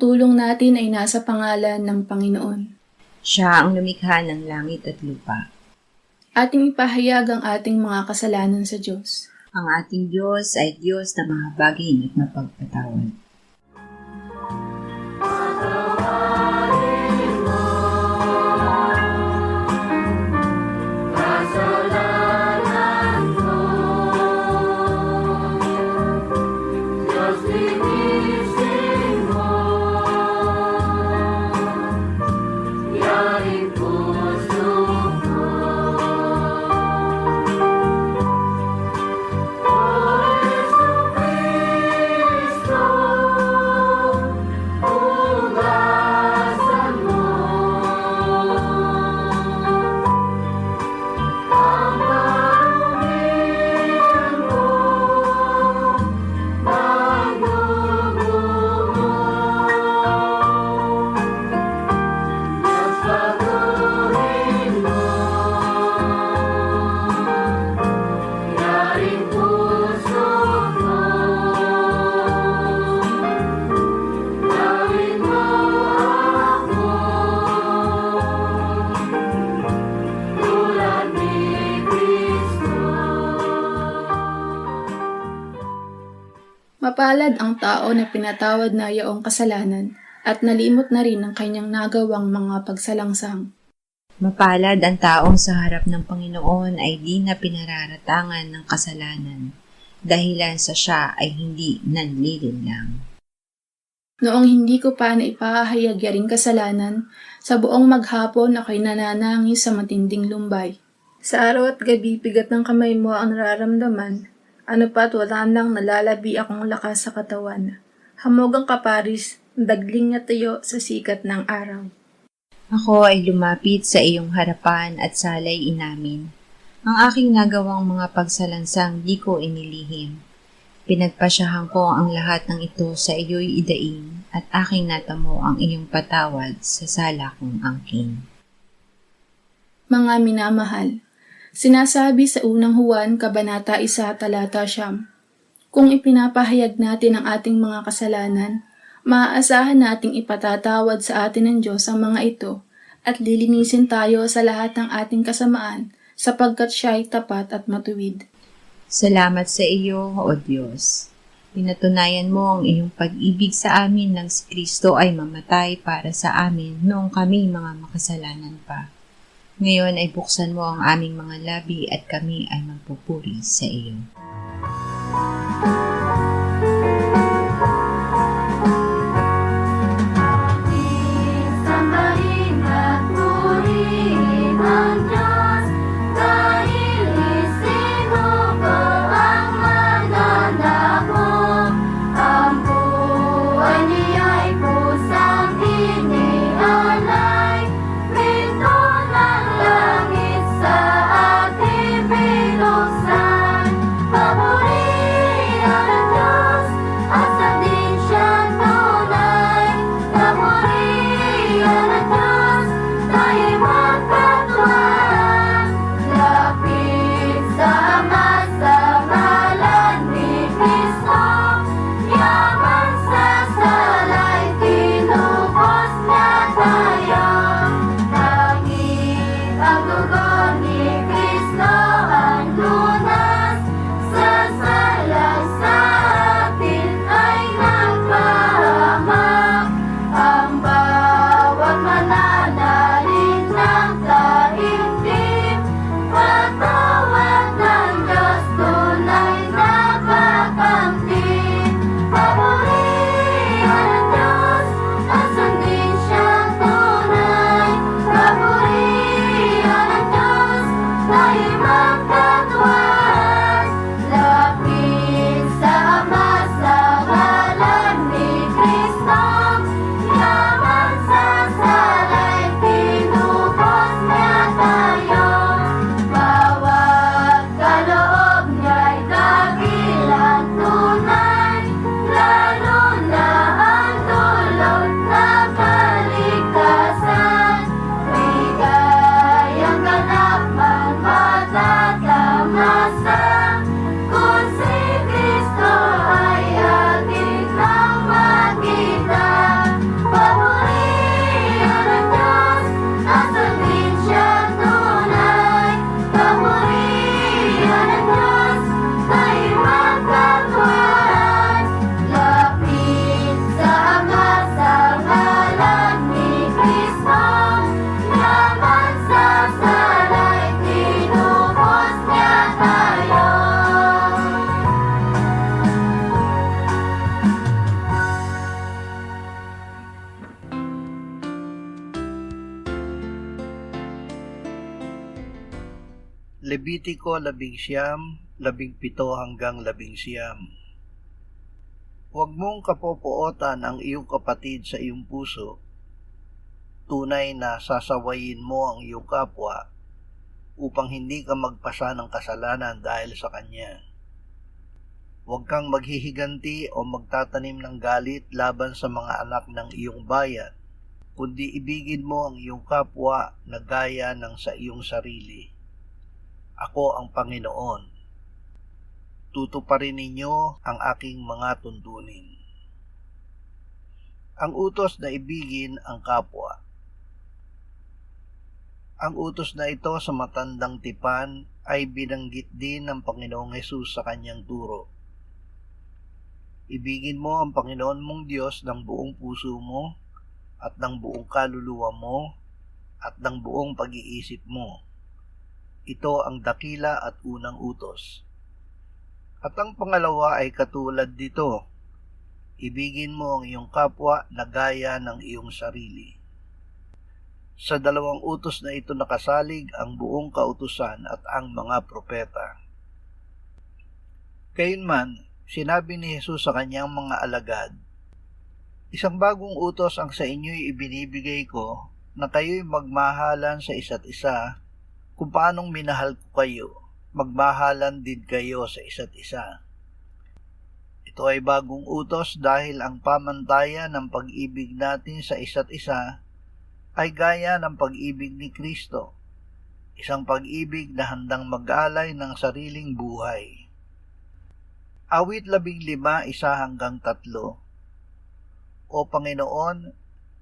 tulong natin ay nasa pangalan ng Panginoon. Siya ang lumikha ng langit at lupa. Ating ipahayag ang ating mga kasalanan sa Diyos. Ang ating Diyos ay Diyos na mahabagin at mapagpatawad. Mapalad ang tao na pinatawad na yaong kasalanan at nalimot na rin ang kanyang nagawang mga pagsalangsang. Mapalad ang taong sa harap ng Panginoon ay di na pinararatangan ng kasalanan, dahilan sa siya ay hindi nanlilinlang. Noong hindi ko pa naipahayag yaring kasalanan, sa buong maghapon ako'y nananangis sa matinding lumbay. Sa araw at gabi, bigat ng kamay mo ang nararamdaman. Ano pa't wala nang nalalabi akong lakas sa katawan. Hamog ang kaparis, dagling na tayo sa sikat ng araw. Ako ay lumapit sa iyong harapan at salay inamin. Ang aking nagawang mga pagsalansang di ko inilihim. Pinagpasyahan ko ang lahat ng ito sa iyo'y idaing at aking natamo ang iyong patawad sa sala kong angkin. Mga minamahal, sinasabi sa unang Juan, Kabanata 1, Talata 9, kung ipinapahayag natin ang ating mga kasalanan, maaasahan nating ipatatawad sa atin ng Diyos ang mga ito at lilinisin tayo sa lahat ng ating kasamaan sapagkat siya ay tapat at matuwid. Salamat sa iyo, O Diyos. Pinatunayan mo ang iyong pag-ibig sa amin nang si Kristo ay mamatay para sa amin noong kami mga makasalanan pa. Ngayon ay buksan mo ang aming mga labi at kami ay magpupuri sa iyo. Favorito Levitiko 19:17-19. Huwag mong kapopootan ang iyong kapatid sa iyong puso. Tunay na sasawayin mo ang iyong kapwa upang hindi ka magpasa ng kasalanan dahil sa kanya. Huwag kang maghihiganti o magtatanim ng galit laban sa mga anak ng iyong bayan, kundi ibigin mo ang iyong kapwa na gaya ng sa iyong sarili. Ako ang Panginoon. Tutuparin ninyo ang aking mga tuntunin. Ang utos na ibigin ang kapwa. Ang utos na ito sa matandang tipan ay binanggit din ng Panginoong Hesus sa kanyang turo. Ibigin mo ang Panginoon mong Diyos ng buong puso mo at ng buong kaluluwa mo at ng buong pag-iisip mo. Ito ang dakila at unang utos. At ang pangalawa ay katulad dito. Ibigin mo ang iyong kapwa na gaya ng iyong sarili. Sa dalawang utos na ito nakasalig ang buong kautusan at ang mga propeta. Gayunman, sinabi ni Jesus sa kanyang mga alagad, "Isang bagong utos ang sa inyo'y ibinibigay ko, na kayo'y magmahalan sa isa't isa. Kung paanong minahal ko kayo, magmahalan din kayo sa isa't isa. Ito ay bagong utos dahil ang pamantayan ng pag-ibig natin sa isa't isa ay gaya ng pag-ibig ni Kristo, isang pag-ibig na handang mag-alay ng sariling buhay." Awit 15, 1-3. O Panginoon,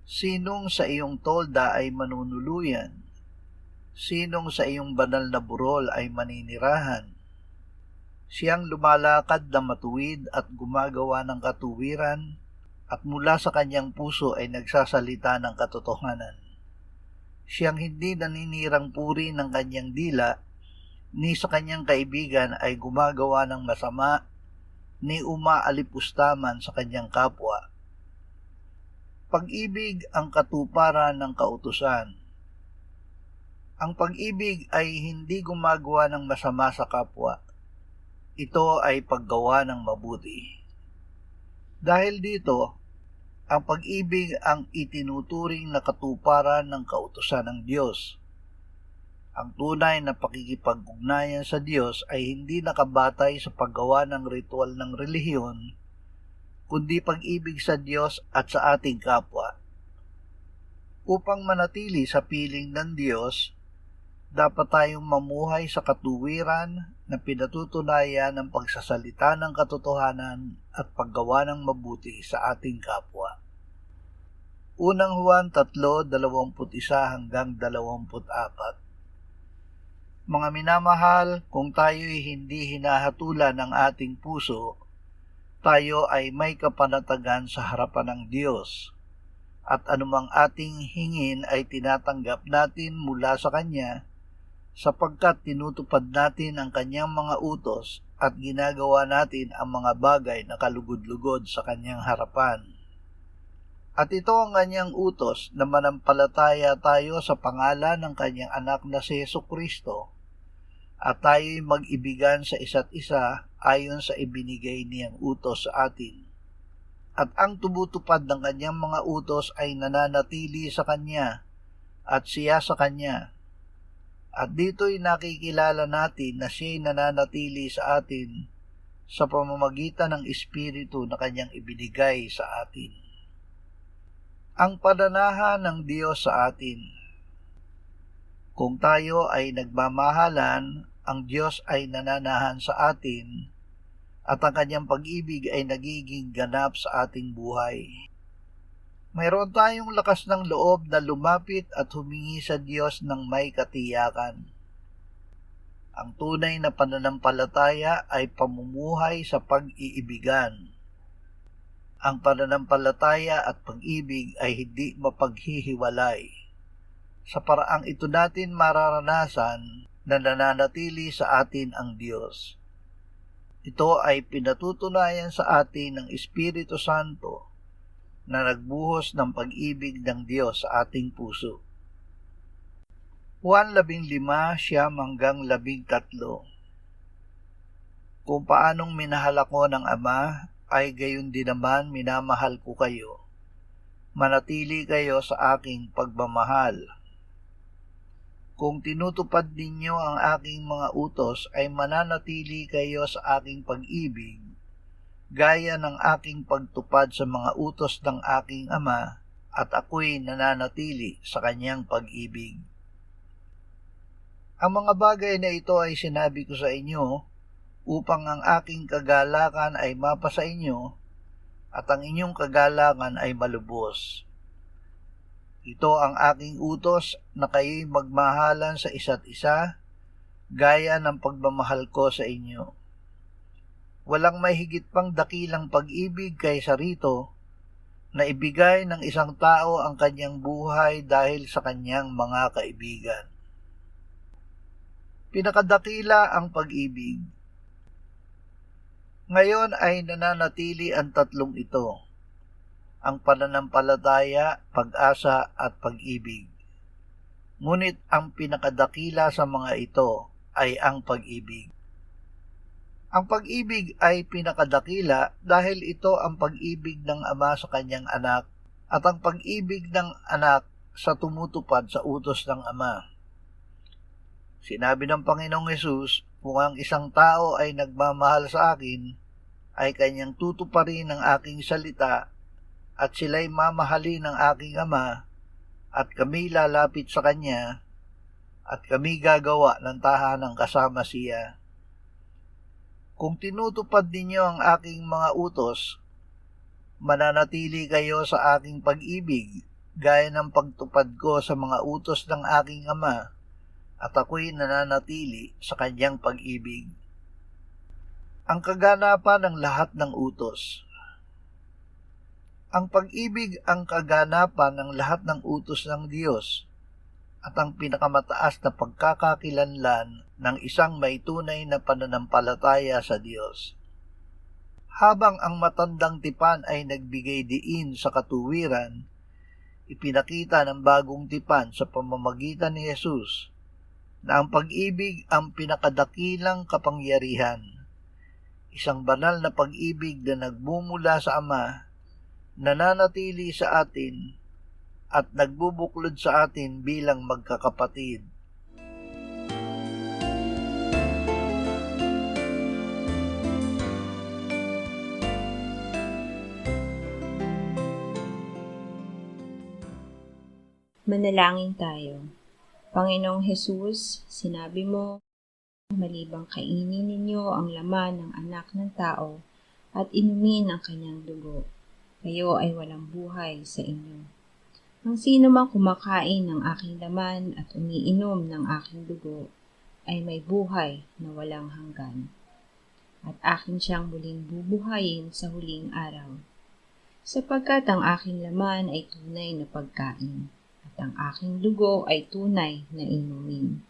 sinong sa iyong tolda ay manunuluyan? Sinong sa iyong banal na burol ay maninirahan? Siyang lumalakad na matuwid at gumagawa ng katuwiran, at mula sa kanyang puso ay nagsasalita ng katotohanan. Siyang hindi naninirang puri ng kanyang dila, ni sa kanyang kaibigan ay gumagawa ng masama, ni umaalipustaman sa kanyang kapwa. Pag-ibig ang katuparan ng kautusan. Ang pag-ibig ay hindi gumagawa ng masama sa kapwa. Ito ay paggawa ng mabuti. Dahil dito, ang pag-ibig ang itinuturing na katuparan ng kautusan ng Diyos. Ang tunay na pakikipag-ugnayan sa Diyos ay hindi nakabatay sa paggawa ng ritual ng relihiyon, kundi pag-ibig sa Diyos at sa ating kapwa. Upang manatili sa piling ng Diyos, dapat tayong mamuhay sa katuwiran na pinatutunayan ng pagsasalita ng katotohanan at paggawa ng mabuti sa ating kapwa. Unang Juan 3:21-24. Mga minamahal, kung tayo'y hindi hinahatulan ng ating puso, tayo ay may kapanatagan sa harapan ng Diyos, at anumang ating hingin ay tinatanggap natin mula sa Kanya, sapagkat tinutupad natin ang Kanyang mga utos at ginagawa natin ang mga bagay na kalugod-lugod sa Kanyang harapan. At ito ang Kanyang utos, na manampalataya tayo sa pangalan ng Kanyang anak na si Jesucristo, at tayo'y mag-ibigan sa isa't isa ayon sa ibinigay niyang utos sa atin. At ang tumutupad ng Kanyang mga utos ay nananatili sa Kanya, at siya sa Kanya. At dito'y nakikilala natin na siya'y nananatili sa atin sa pamamagitan ng Espiritu na Kanyang ibinigay sa atin. Ang pananahan ng Diyos sa atin. Kung tayo ay nagmamahalan, ang Diyos ay nananahan sa atin, at ang Kanyang pag-ibig ay nagiging ganap sa ating buhay. Mayroon tayong lakas ng loob na lumapit at humingi sa Diyos ng may katiyakan. Ang tunay na pananampalataya ay pamumuhay sa pag-iibigan. Ang pananampalataya at pag-ibig ay hindi mapaghihiwalay. Sa paraang ito natin mararanasan na nananatili sa atin ang Diyos. Ito ay pinatutunayan sa atin ng Espiritu Santo na nagbuhos ng pag-ibig ng Diyos sa ating puso. Juan 15:9-13. Kung paanong minahal ako ng Ama, ay gayon din naman minamahal ko kayo. Manatili kayo sa aking pagmamahal. Kung tinutupad ninyo ang aking mga utos, ay mananatili kayo sa aking pag-ibig, gaya ng aking pagtupad sa mga utos ng aking Ama, at ako'y nananatili sa kanyang pag-ibig. Ang mga bagay na ito ay sinabi ko sa inyo, upang ang aking kagalakan ay mapasa inyo, at ang inyong kagalakan ay malubos. Ito ang aking utos, na kayo'y magmahalan sa isa't isa, gaya ng pagmamahal ko sa inyo. Walang may higit pang dakilang pag-ibig kaysa rito, na ibigay ng isang tao ang kanyang buhay dahil sa kanyang mga kaibigan. Pinakadakila ang pag-ibig. Ngayon ay nananatili ang tatlong ito, ang pananampalataya, pag-asa at pag-ibig. Ngunit ang pinakadakila sa mga ito ay ang pag-ibig. Ang pag-ibig ay pinakadakila dahil ito ang pag-ibig ng Ama sa kanyang anak at ang pag-ibig ng anak sa tumutupad sa utos ng Ama. Sinabi ng Panginoong Hesus, kung ang isang tao ay nagmamahal sa akin, ay kanyang tutuparin ang aking salita, at sila'y mamahalin ng aking Ama, at kami lalapit sa kanya, at kami gagawa ng tahanang kasama siya. Kung tinutupad ninyo ang aking mga utos, mananatili kayo sa aking pag-ibig, gaya ng pagtupad ko sa mga utos ng aking Ama, at ako'y nananatili sa kanyang pag-ibig. Ang kaganapan ng lahat ng utos. Ang pag-ibig ang kaganapan ng lahat ng utos ng Diyos at ang pinakamataas na pagkakakilanlan ng isang may tunay na pananampalataya sa Diyos. Habang ang matandang tipan ay nagbigay diin sa katuwiran, ipinakita ng bagong tipan sa pamamagitan ni Jesus na ang pag-ibig ang pinakadakilang kapangyarihan, isang banal na pag-ibig na nagmumula sa Ama, nananatili sa atin at nagbubuklod sa atin bilang magkakapatid. Manalangin tayo. Panginoong Hesus, sinabi mo, malibang kainin ninyo ang laman ng anak ng tao at inumin ang kanyang dugo, kayo ay walang buhay sa inyo. Ang sino mang kumakain ng aking laman at umiinom ng aking dugo ay may buhay na walang hanggan, at akin siyang muling bubuhayin sa huling araw. Sapagkat ang aking laman ay tunay na pagkain, at ang aking dugo ay tunay na inumin.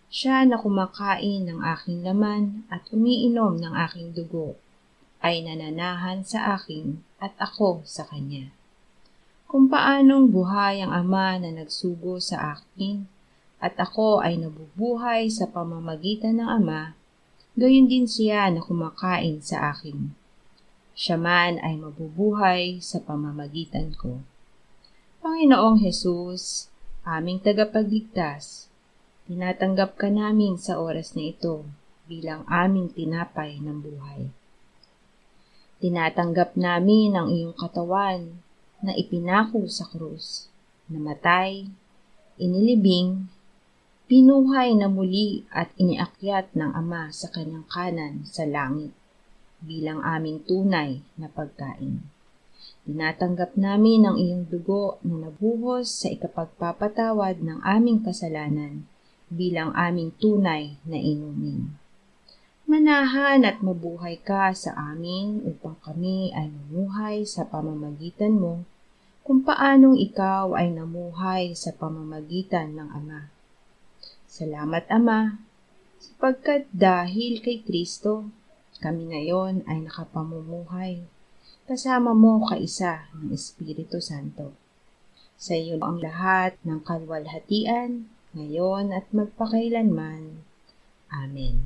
Siya na kumakain ng aking laman at umiinom ng aking dugo ay nananahan sa akin at ako sa kanya. Kung paanong buhay ang Ama na nagsugo sa akin at ako ay nabubuhay sa pamamagitan ng Ama, gayon din siya na kumakain sa akin. Siya man ay mabubuhay sa pamamagitan ko. Panginoong Hesus, aming tagapagligtas, tinatanggap ka namin sa oras na ito bilang aming tinapay ng buhay. Tinatanggap namin ang iyong katawan na ipinako sa krus, namatay, inilibing, pinuhay na muli at iniakyat ng Ama sa kanyang kanan sa langit bilang aming tunay na pagkain. Tinatanggap namin ang iyong dugo na nabuhos sa ikapagpapatawad ng aming kasalanan bilang aming tunay na inumin. Manahan at mabuhay ka sa amin upang kami ay mamuhay sa pamamagitan mo kung paanong ikaw ay namuhay sa pamamagitan ng Ama. Salamat, Ama, sapagkat dahil kay Kristo, kami ngayon ay nakapamumuhay kasama mo kaisa ng Espiritu Santo. Sa iyo ang lahat ng kalwalhatian, ngayon at magpakailanman. Amen.